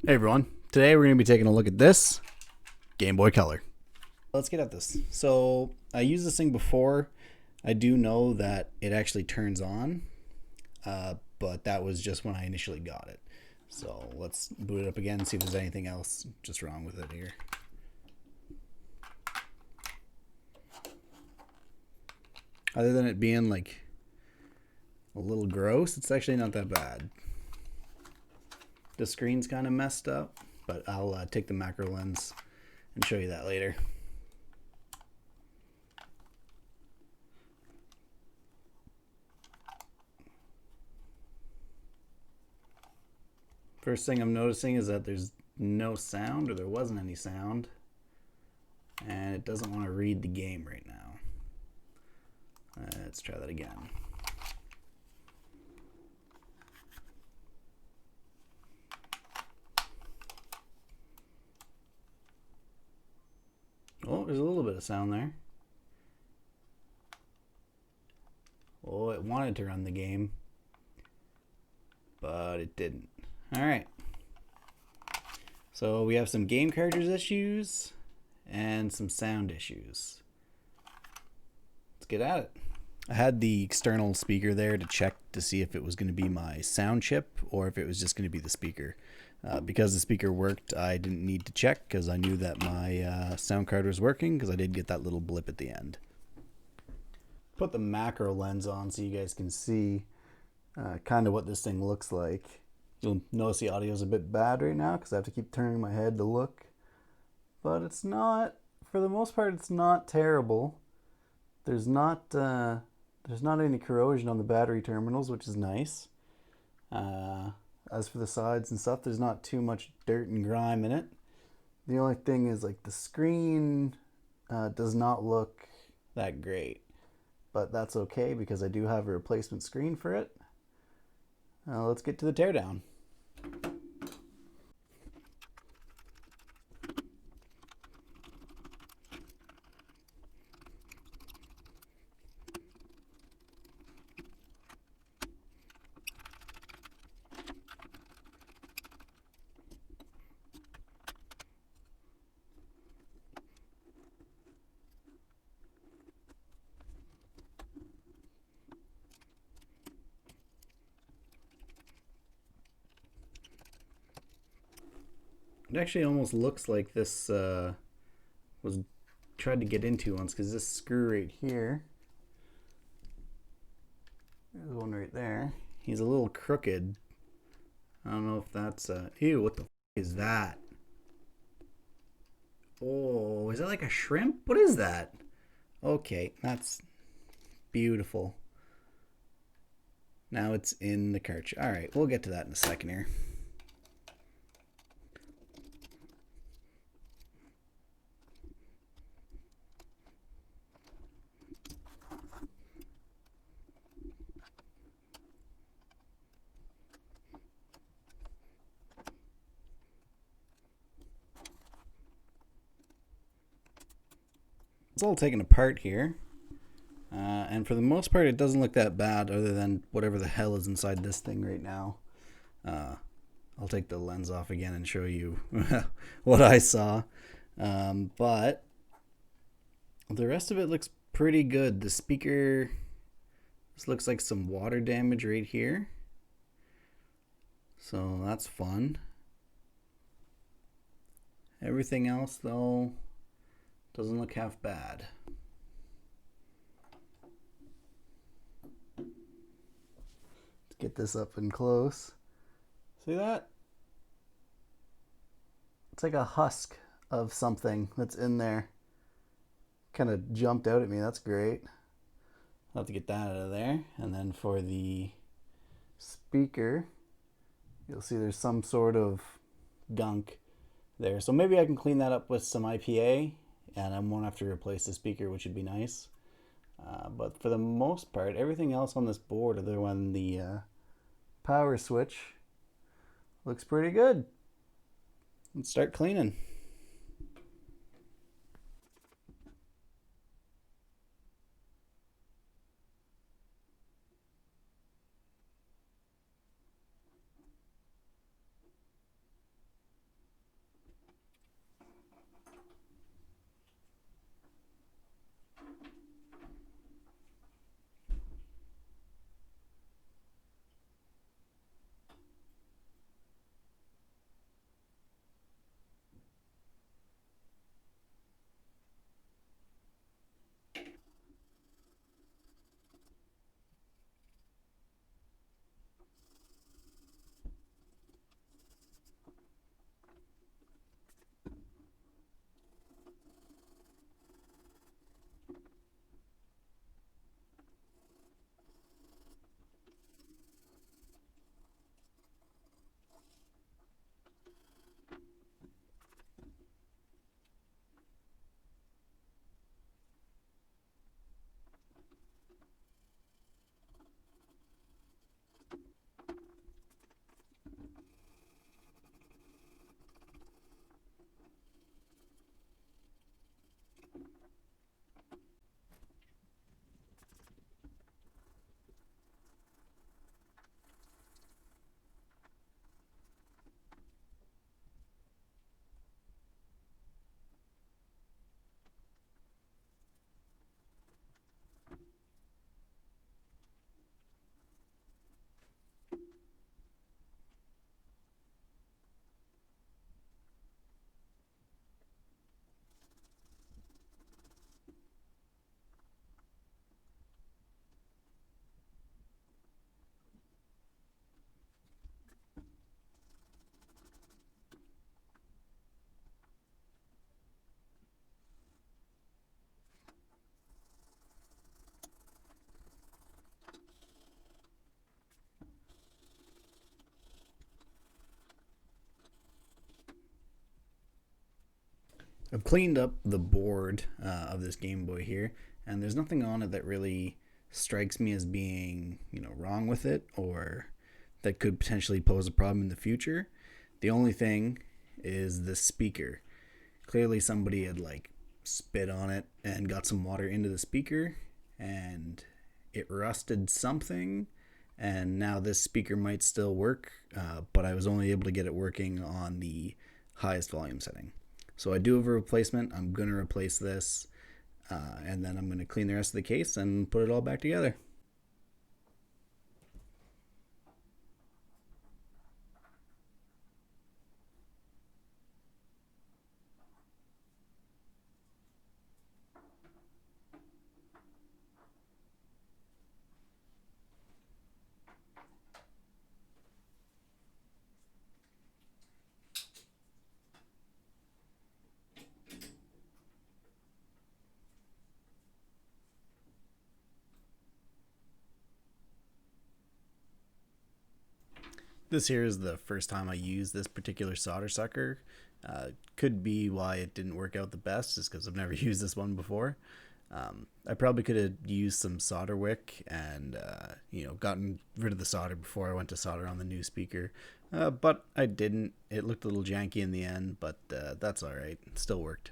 Hey everyone, today we're going to be taking a look at this Game Boy Color. Let's get at this. So I used this thing before. I do know that it actually turns on, but that was just when I initially got it. So let's boot it up again and see if there's anything else just wrong with it here. Other than it being like a little gross, it's actually not that bad. The screen's kind of messed up, but I'll take the macro lens and show you that later. First thing I'm noticing is that there's no sound, or there wasn't any sound, and it doesn't want to read the game right now. Let's try that again. Oh, there's a little bit of sound there. Oh, it wanted to run the game, but it didn't. All right. So we have some game cartridge issues and some sound issues. Let's get at it. I had the external speaker there to check to see if it was going to be my sound chip or if it was just going to be the speaker. Because the speaker worked, I didn't need to check because I knew that my sound card was working because I did get that little blip at the end. Put the macro lens on so you guys can see kind of what this thing looks like. You'll notice the audio is a bit bad right now because I have to keep turning my head to look. But it's not, for the most part, it's not terrible. There's not any corrosion on the battery terminals, which is nice. As for the sides and stuff, there's not too much dirt and grime in it. The only thing is like the screen does not look that great, but that's okay because I do have a replacement screen for it. Let's get to the teardown. It actually almost looks like this was tried to get into once because this screw right here, there's one right there. He's a little crooked. I don't know if that's ew. What the is that? Oh, is that like a shrimp? What is that? Okay, that's beautiful. Now it's in the cartridge. All right, we'll get to that in a second here. It's all taken apart here. And for the most part, it doesn't look that bad other than whatever the hell is inside this thing right now. I'll take the lens off again and show you what I saw. But the rest of it looks pretty good. The speaker, this looks like some water damage right here. So that's fun. Everything else, though, doesn't look half bad. Let's get this up and close. See that? It's like a husk of something that's in there. Kind of jumped out at me. That's great. I'll have to get that out of there. And then for the speaker, you'll see there's some sort of gunk there. So maybe I can clean that up with some IPA and I won't have to replace the speaker, which would be nice. But for the most part, everything else on this board, other than the power switch, looks pretty good. Let's start cleaning. I've cleaned up the board of this Game Boy here, and there's nothing on it that really strikes me as being, wrong with it or that could potentially pose a problem in the future. The only thing is the speaker. Clearly, somebody had spit on it and got some water into the speaker, and it rusted something. And now this speaker might still work, but I was only able to get it working on the highest volume setting. So I do have a replacement. I'm going to replace this, and then I'm going to clean the rest of the case and put it all back together. This here is the first time I used this particular solder sucker. Could be why it didn't work out the best, is because I've never used this one before. I probably could have used some solder wick and gotten rid of the solder before I went to solder on the new speaker, but I didn't. It looked a little janky in the end, but that's all right. It still worked.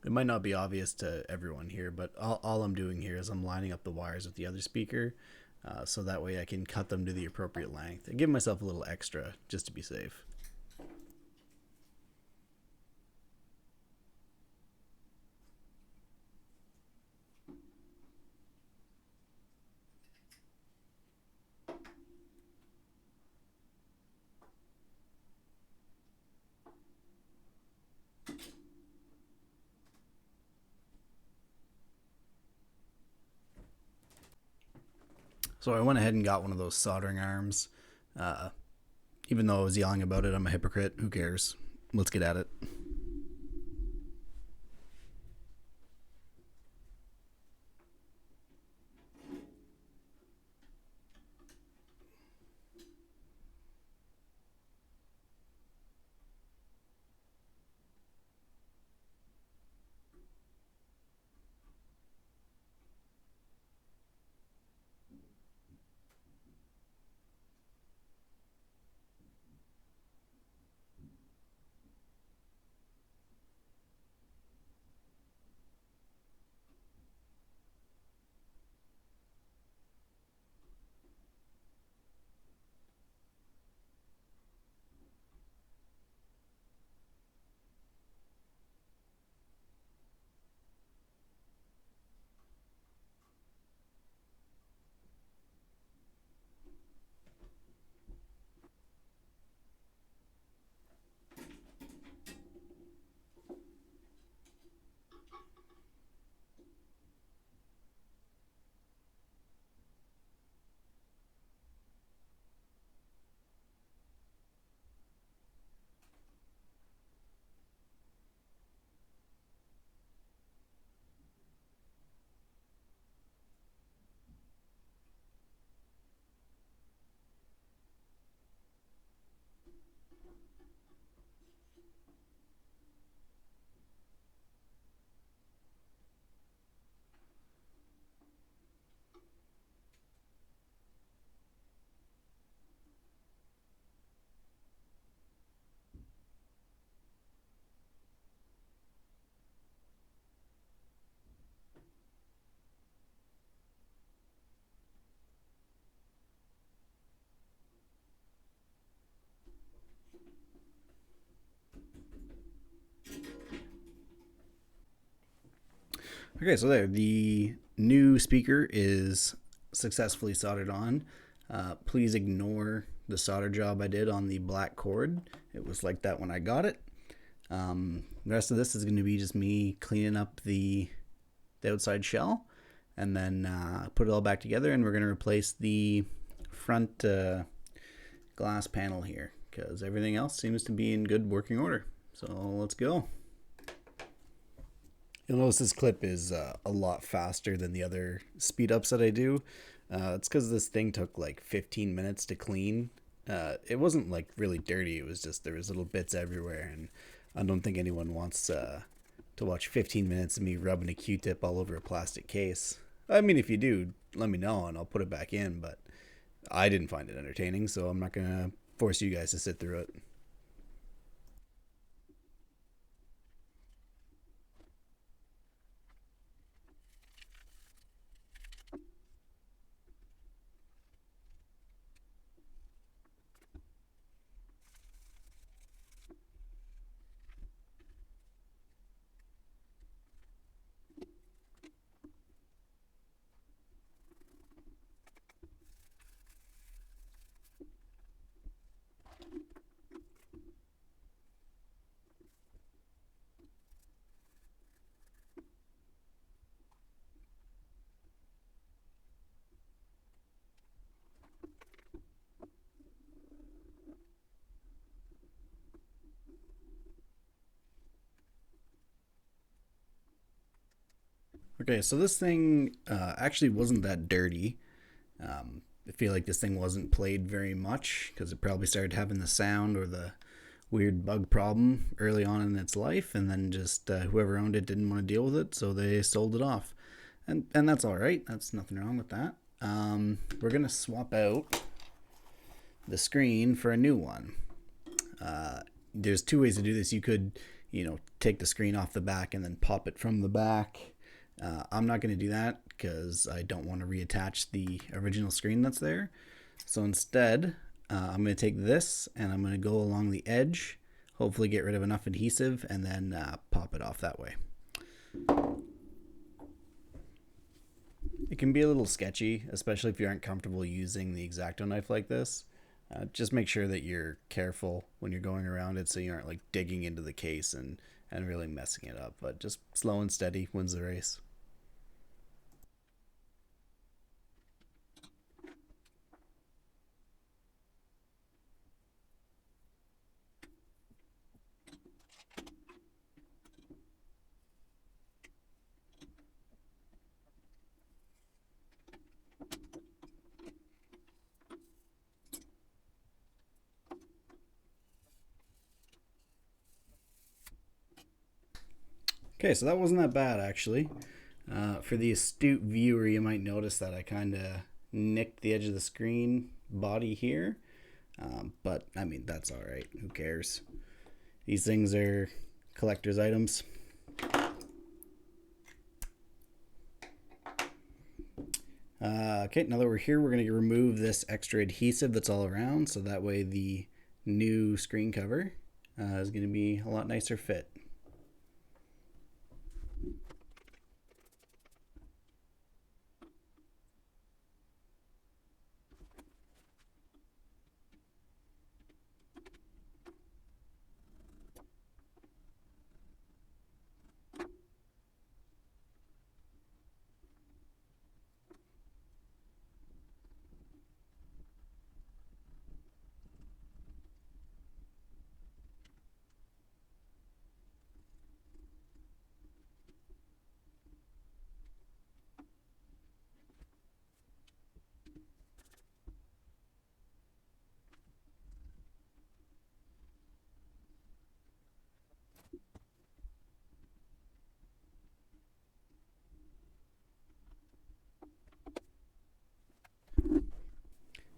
It might not be obvious to everyone here, but all I'm doing here is I'm lining up the wires with the other speaker, so that way I can cut them to the appropriate length and give myself a little extra just to be safe. So I went ahead and got one of those soldering arms. Uh, Even though I was yelling about it, I'm a hypocrite. Who cares? Let's get at it. Okay, so there, the new speaker is successfully soldered on. Please ignore the solder job I did on the black cord. It was like that when I got it. The rest of this is going to be just me cleaning up the outside shell, and then put it all back together, and we're going to replace the front glass panel here because everything else seems to be in good working order. So let's go. You'll notice this clip is a lot faster than the other speed ups that I do. It's because this thing took like 15 minutes to clean. It wasn't like really dirty. It was just there was little bits everywhere, and I don't think anyone wants to watch 15 minutes of me rubbing a Q-tip all over a plastic case. I mean, if you do, let me know and I'll put it back in. But I didn't find it entertaining, so I'm not gonna force you guys to sit through it. Okay, so this thing actually wasn't that dirty. I feel like this thing wasn't played very much because it probably started having the sound or the weird bug problem early on in its life, and then just whoever owned it didn't want to deal with it, so they sold it off. And that's all right. That's nothing wrong with that. We're gonna swap out the screen for a new one. There's two ways to do this. You could, take the screen off the back and then pop it from the back. I'm not going to do that because I don't want to reattach the original screen that's there. So instead, I'm going to take this and I'm going to go along the edge, hopefully get rid of enough adhesive, and then pop it off that way. It can be a little sketchy, especially if you aren't comfortable using the X-Acto knife like this. Just make sure that you're careful when you're going around it so you aren't like digging into the case and really messing it up. But just slow and steady wins the race. Okay, so that wasn't that bad actually. For the astute viewer, you might notice that I kind of nicked the edge of the screen body here. But I mean, that's all right. Who cares? These things are collector's items. Okay, now that we're here, we're going to remove this extra adhesive that's all around, so that way the new screen cover is going to be a lot nicer fit.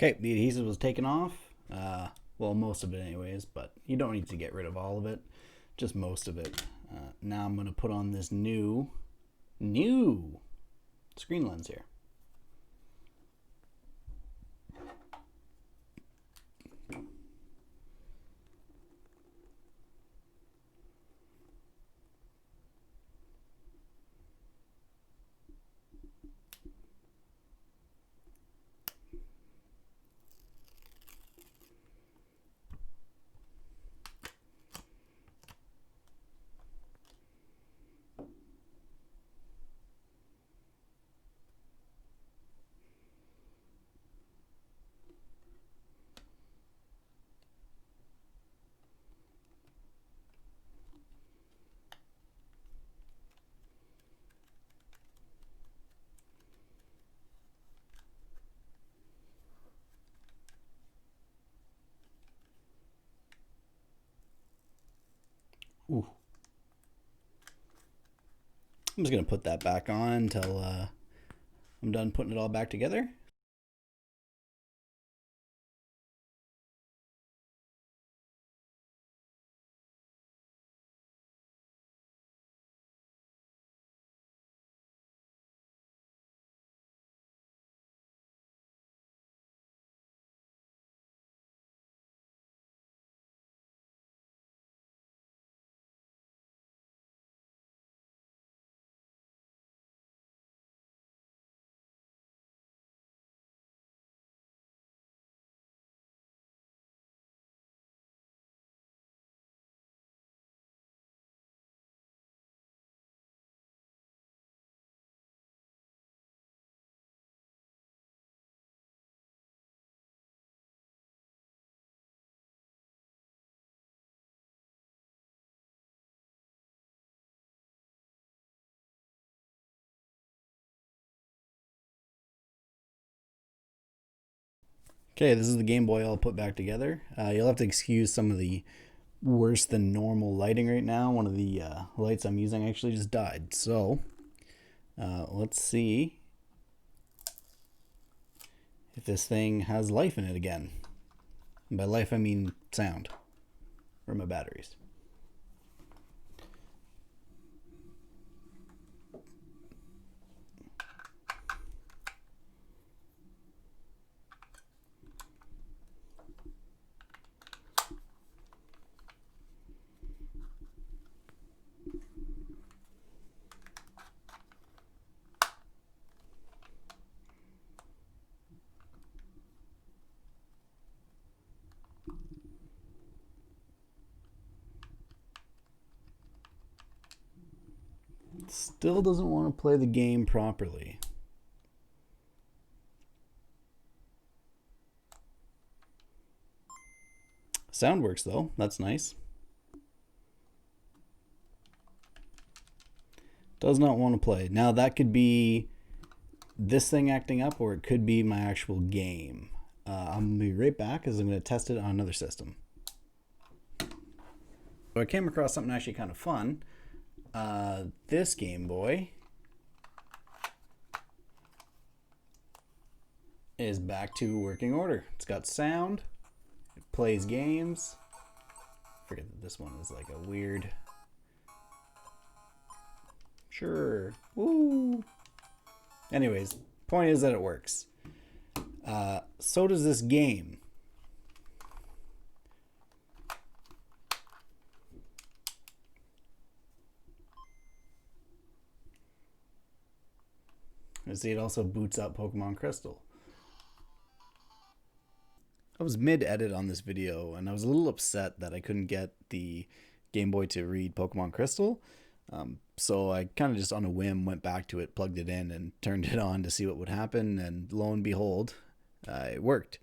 Okay, the adhesive was taken off. Well, most of it anyways, but you don't need to get rid of all of it, just most of it. Now I'm going to put on this new screen lens here. Ooh. I'm just going to put that back on until I'm done putting it all back together. Okay, this is the Game Boy all put back together. You'll have to excuse some of the worse than normal lighting right now. One of the lights I'm using actually just died. So let's see if this thing has life in it again. And by life, I mean sound or my batteries. Still doesn't want to play the game properly. Sound works though, that's nice. Does not want to play. Now that could be this thing acting up, or it could be my actual game. I'm going to be right back because I'm going to test it on another system. So I came across something actually kind of fun. This Game Boy is back to working order. It's got sound, it plays games. I forget that this one is like a weird... Sure. Woo! Anyways, point is that it works. So does this game. You see, it also boots up Pokemon Crystal. I was mid-edit on this video, and I was a little upset that I couldn't get the Game Boy to read Pokemon Crystal. So I kind of just on a whim went back to it, plugged it in, and turned it on to see what would happen, and lo and behold, it worked.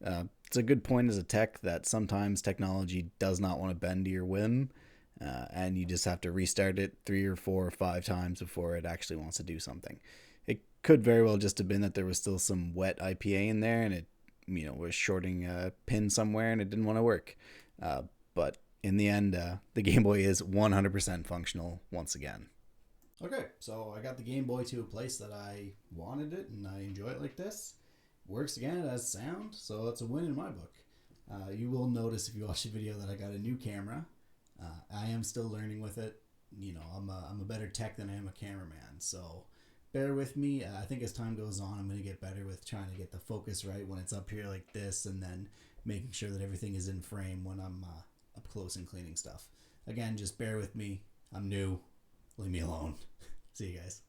It's a good point as a tech that sometimes technology does not want to bend to your whim, and you just have to restart it 3 or 4 or 5 times before it actually wants to do something. It could very well just have been that there was still some wet IPA in there, and it was shorting a pin somewhere, and it didn't want to work. But in the end, the Game Boy is 100% functional once again. Okay, so I got the Game Boy to a place that I wanted it, and I enjoy it like this. Works again, it has sound, so it's a win in my book. You will notice if you watch the video that I got a new camera. I am still learning with it. I'm a better tech than I am a cameraman, so bear with me. I think as time goes on, I'm going to get better with trying to get the focus right when it's up here like this, and then making sure that everything is in frame when I'm up close and cleaning stuff. Again, just bear with me. I'm new. Leave me alone. See you guys.